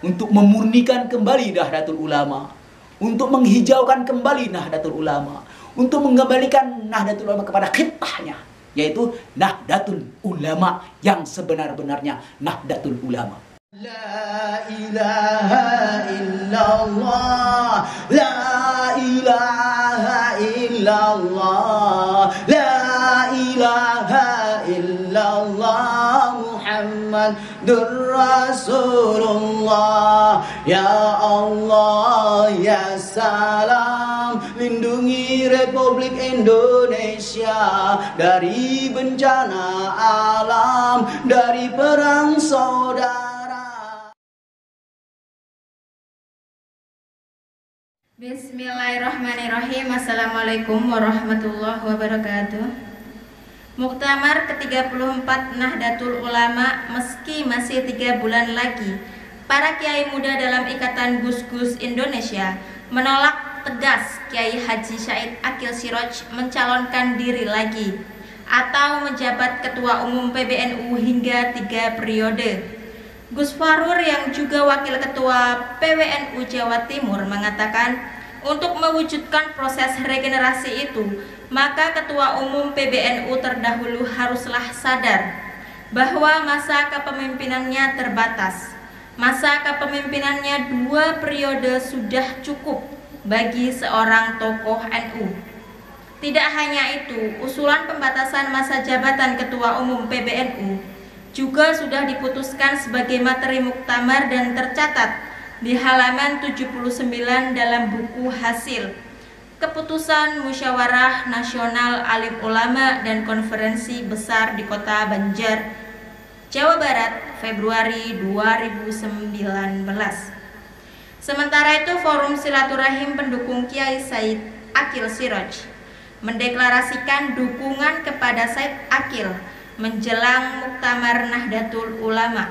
untuk memurnikan kembali Nahdlatul Ulama, untuk menghijaukan kembali Nahdlatul Ulama, untuk mengembalikan Nahdlatul Ulama kepada khitahnya, yaitu Nahdlatul Ulama yang sebenar-benarnya Nahdlatul Ulama. La ilaha illallah, la ilaha illallah, la ilaha illallah, Muhammadur Rasulullah. Ya Allah, ya salam, lindungi Republik Indonesia dari bencana alam, dari perang saudara. Bismillahirrahmanirrahim. Assalamualaikum warahmatullahi wabarakatuh. Muktamar ke-34 Nahdlatul Ulama, meski masih 3 bulan lagi, para kiai muda dalam Ikatan Gus-Gus Indonesia menolak tegas Kiai Haji Said Aqil Siraj mencalonkan diri lagi atau menjabat Ketua Umum PBNU hingga 3 periode. Gus Farur yang juga Wakil Ketua PWNU Jawa Timur mengatakan untuk mewujudkan proses regenerasi itu, maka Ketua Umum PBNU terdahulu haruslah sadar bahwa masa kepemimpinannya terbatas. Masa kepemimpinannya 2 periode sudah cukup bagi seorang tokoh NU. Tidak hanya itu, usulan pembatasan masa jabatan Ketua Umum PBNU juga sudah diputuskan sebagai materi muktamar dan tercatat di halaman 79 dalam buku hasil Keputusan Musyawarah Nasional Alim Ulama dan Konferensi Besar di Kota Banjar, Jawa Barat, Februari 2019. Sementara itu, Forum Silaturahim pendukung Kiai Said Aqil Siraj mendeklarasikan dukungan kepada Said Aqil menjelang Muktamar Nahdlatul Ulama.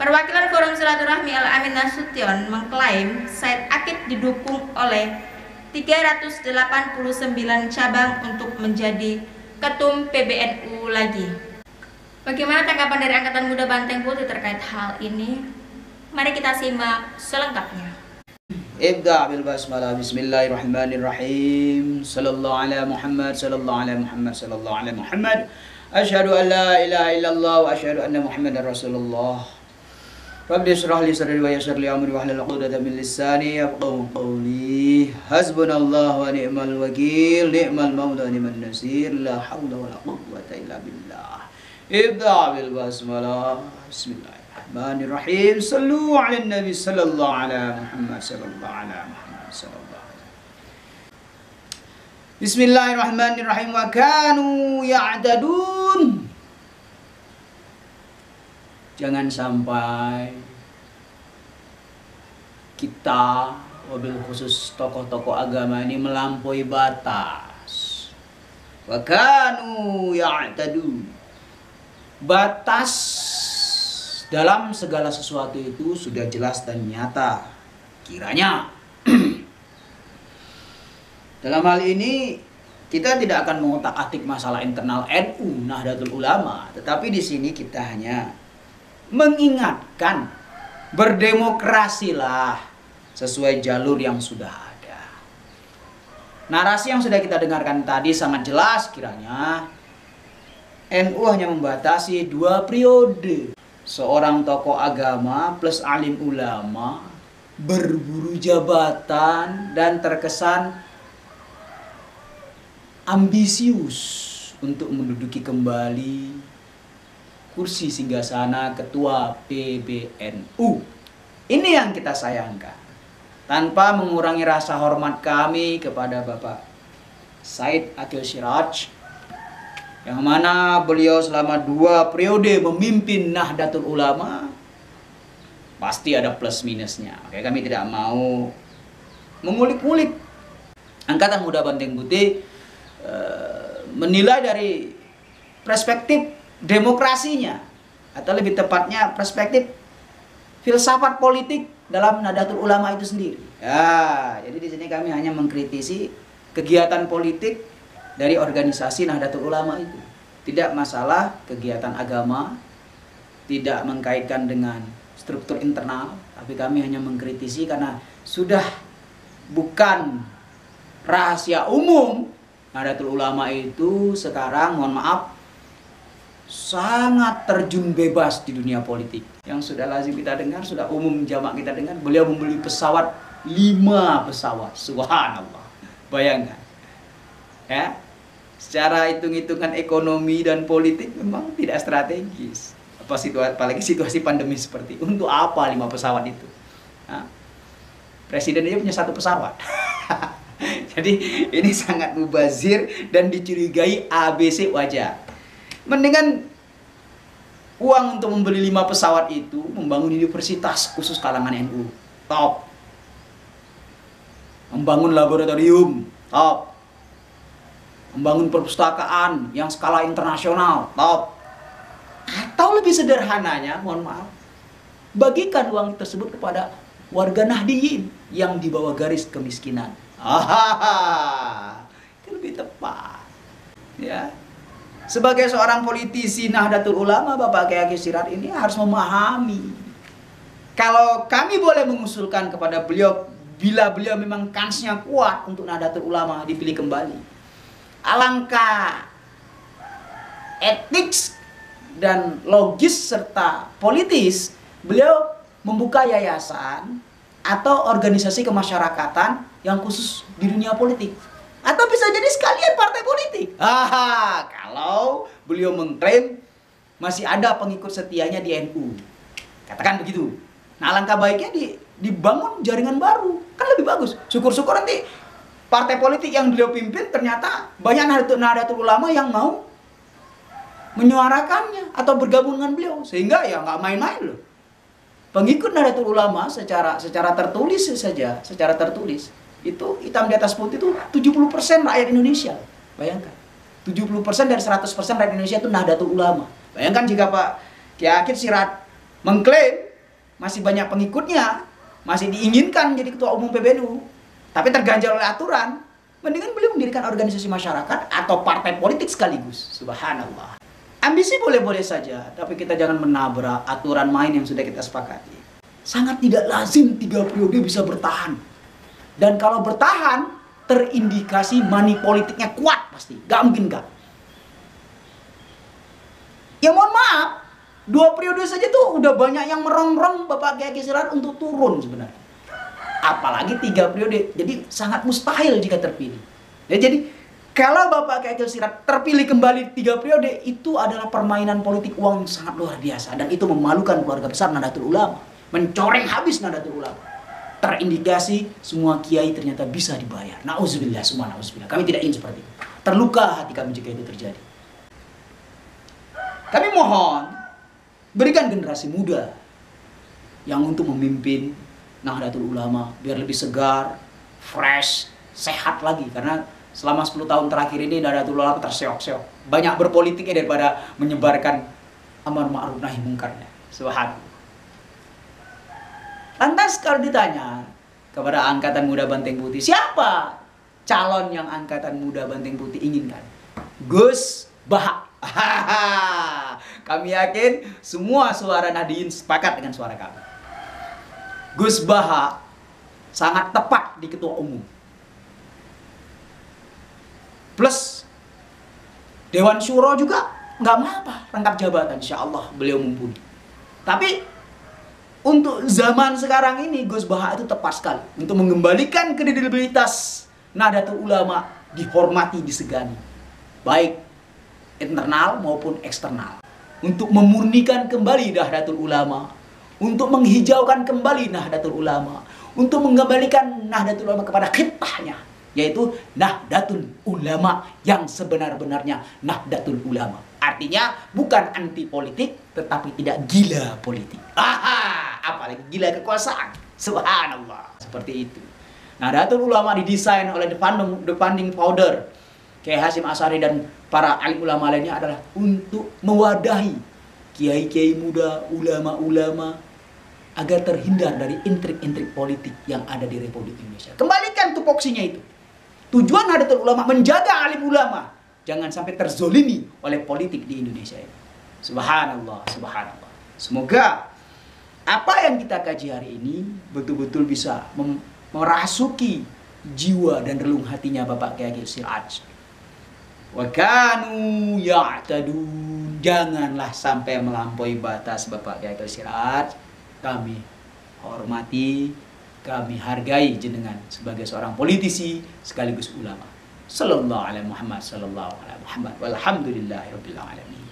Perwakilan Forum Silaturahmi Al-Amin Nasution mengklaim Said Aqil didukung oleh 389 cabang untuk menjadi ketum PBNU lagi. Bagaimana tanggapan dari Angkatan Muda Banteng Putih terkait hal ini? Mari kita simak selengkapnya. Ibda' bil basmalah. Bismillahirrahmanirrahim. Sallallahu ala Muhammad, sallallahu ala Muhammad, sallallahu ala Muhammad. Asyhadu an la ilaha illallah wa asyhadu anna Muhammadar Rasulullah. Rabbi shrah li sadri wa yassir li amri wahlul 'uqdatam min lisani yafqahu qawli. Hasbunallahu wa ni'mal wakil, ni'mal maula wa ni'man nasir. La haula wa la quwwata illa billah. Ibda' bil basmalah. Bismillahirrahmanirrahim. Sallu 'alan nabi sallallahu ala Muhammad sallallahu ala Muhammad sallallahu. Bismillahirrahmanirrahim. Wa kanu ya'tadun. Jangan sampai kita, wabil khusus tokoh-tokoh agama ini melampaui batas. Wa kanu ya'tadun. Batas dalam segala sesuatu itu sudah jelas dan nyata. Kiranya dalam hal ini kita tidak akan mengotak-atik masalah internal NU Nahdlatul Ulama, tetapi di sini kita hanya mengingatkan, berdemokrasilah sesuai jalur yang sudah ada. Narasi yang sudah kita dengarkan tadi sangat jelas, kiranya NU hanya membatasi 2 periode. Seorang tokoh agama plus alim ulama berburu jabatan dan terkesan ambisius untuk menduduki kembali kursi singgasana ketua PBNU. Ini yang kita sayangkan. Tanpa mengurangi rasa hormat kami kepada Bapak Said Aqil Siraj, yang mana beliau selama 2 periode memimpin Nahdlatul Ulama, pasti ada plus minusnya. Oke, kami tidak mau mengulik-ulik. Angkatan Muda Banteng Putih menilai dari perspektif demokrasinya, atau lebih tepatnya perspektif filsafat politik dalam Nahdlatul Ulama itu sendiri. Ya, jadi di sini kami hanya mengkritisi kegiatan politik dari organisasi Nahdlatul Ulama itu. Tidak masalah kegiatan agama, tidak mengkaitkan dengan struktur internal, tapi kami hanya mengkritisi karena sudah bukan rahasia umum. Nahdlatul Ulama itu sekarang, mohon maaf, sangat terjun bebas di dunia politik. Yang sudah lazim kita dengar, sudah umum jamak kita dengar, beliau membeli pesawat 5 pesawat. Subhanallah. Bayangkan. Ya. Secara hitung-hitungan ekonomi dan politik memang tidak strategis. Apalagi situasi pandemi seperti itu. Untuk apa 5 pesawat itu? Nah, presiden aja punya 1 pesawat. Jadi ini sangat mubazir dan dicurigai ABC wajah. Mendingan uang untuk membeli 5 pesawat itu membangun universitas khusus kalangan NU. Top. Membangun laboratorium. Top. Membangun perpustakaan yang skala internasional. Top. Atau lebih sederhananya, mohon maaf, bagikan uang tersebut kepada warga Nahdiyin yang di bawah garis kemiskinan. Itu lebih tepat. Ya. Sebagai seorang politisi Nahdlatul Ulama, Bapak Kiai Haji Siraj ini harus memahami. Kalau kami boleh mengusulkan kepada beliau, bila beliau memang kansnya kuat untuk Nahdlatul Ulama dipilih kembali, alangkah etik dan logis serta politis beliau membuka yayasan atau organisasi kemasyarakatan yang khusus di dunia politik. Atau bisa jadi sekalian partai politik. Kalau beliau mengklaim masih ada pengikut setianya di NU. Katakan begitu. Nah, alangkah baiknya dibangun jaringan baru. Kan lebih bagus. Syukur-syukur nanti partai politik yang beliau pimpin ternyata banyak Nahdlatul Ulama yang mau menyuarakannya atau bergabung dengan beliau. Sehingga ya nggak main-main loh. Pengikut Nahdlatul Ulama secara tertulis saja, secara tertulis itu hitam di atas putih itu 70% rakyat Indonesia. Bayangkan. 70% dari 100% rakyat Indonesia itu Nahdlatul Ulama. Bayangkan jika Pak Kiai Haji Siraj mengklaim masih banyak pengikutnya, masih diinginkan jadi ketua umum PBNU, tapi terganjal oleh aturan, mendingan beliau mendirikan organisasi masyarakat atau partai politik sekaligus. Subhanallah. Ambisi boleh-boleh saja, tapi kita jangan menabrak aturan main yang sudah kita sepakati. Sangat tidak lazim 3 periode bisa bertahan. Dan kalau bertahan, terindikasi money politiknya kuat pasti. Gak mungkin gak. Ya mohon maaf, 2 periode saja tuh udah banyak yang merongrong Bapak Kiai Haji Siraj untuk turun sebenarnya. Apalagi 3 periode. Jadi sangat mustahil jika terpilih. Ya, jadi kalau Bapak Kiai Haji Siraj terpilih kembali 3 periode, itu adalah permainan politik uang yang sangat luar biasa. Dan itu memalukan keluarga besar Nahdlatul Ulama. Mencoreng habis Nahdlatul Ulama. Terindikasi semua kiai ternyata bisa dibayar. Nauzubillah, semua nauzubillah. Kami tidak ingin seperti itu. Terluka hati kami jika itu terjadi. Kami mohon, berikan generasi muda yang untuk memimpin Nahdlatul Ulama biar lebih segar, fresh, sehat lagi. Karena selama 10 tahun terakhir ini Nahdlatul Ulama terseok-seok. Banyak berpolitiknya daripada menyebarkan amar ma'ruf nahi mungkarnya. Subhanallah. Lantas kalau ditanya kepada Angkatan Muda Banteng Putih, siapa calon yang Angkatan Muda Banteng Putih inginkan? Gus Baha. Kami yakin semua suara Nahdiyin sepakat dengan suara kami. Gus Baha sangat tepat di ketua umum. Plus Dewan Syuro juga nggak apa-apa, rangkap jabatan, insya Allah beliau mumpuni. Tapi untuk zaman sekarang ini Gus Baha itu tepat sekali untuk mengembalikan kredibilitas Nahdlatul Ulama, dihormati, disegani, baik internal maupun eksternal, untuk memurnikan kembali Nahdlatul Ulama, untuk menghijaukan kembali Nahdlatul Ulama, untuk mengembalikan Nahdlatul Ulama kepada khitahnya, yaitu Nahdlatul Ulama yang sebenar-benarnya Nahdlatul Ulama. Artinya bukan anti politik, tetapi tidak gila politik. Apalagi gila kekuasaan. Subhanallah. Seperti itu. Nahdlatul Ulama didesain oleh the founding founder Kiai Hasyim Asy'ari dan para alim ulama lainnya adalah untuk mewadahi kiai-kiai muda, ulama-ulama agar terhindar dari intrik-intrik politik yang ada di Republik Indonesia. Kembalikan tupoksinya itu. Tujuan Nahdlatul Ulama menjaga alim ulama jangan sampai terzolimi oleh politik di Indonesia ini. Subhanallah, subhanallah. Semoga apa yang kita kaji hari ini betul-betul bisa merasuki jiwa dan relung hatinya Bapak Kiai Siraj. Wa kanu ya'tadun, janganlah sampai melampaui batas Bapak Kiai Siraj. Kami hormati, kami hargai jenengan sebagai seorang politisi sekaligus ulama. Sallallahu alaihi Muhammad, sallallahu alaihi Muhammad, walhamdulillahirabbil alamin.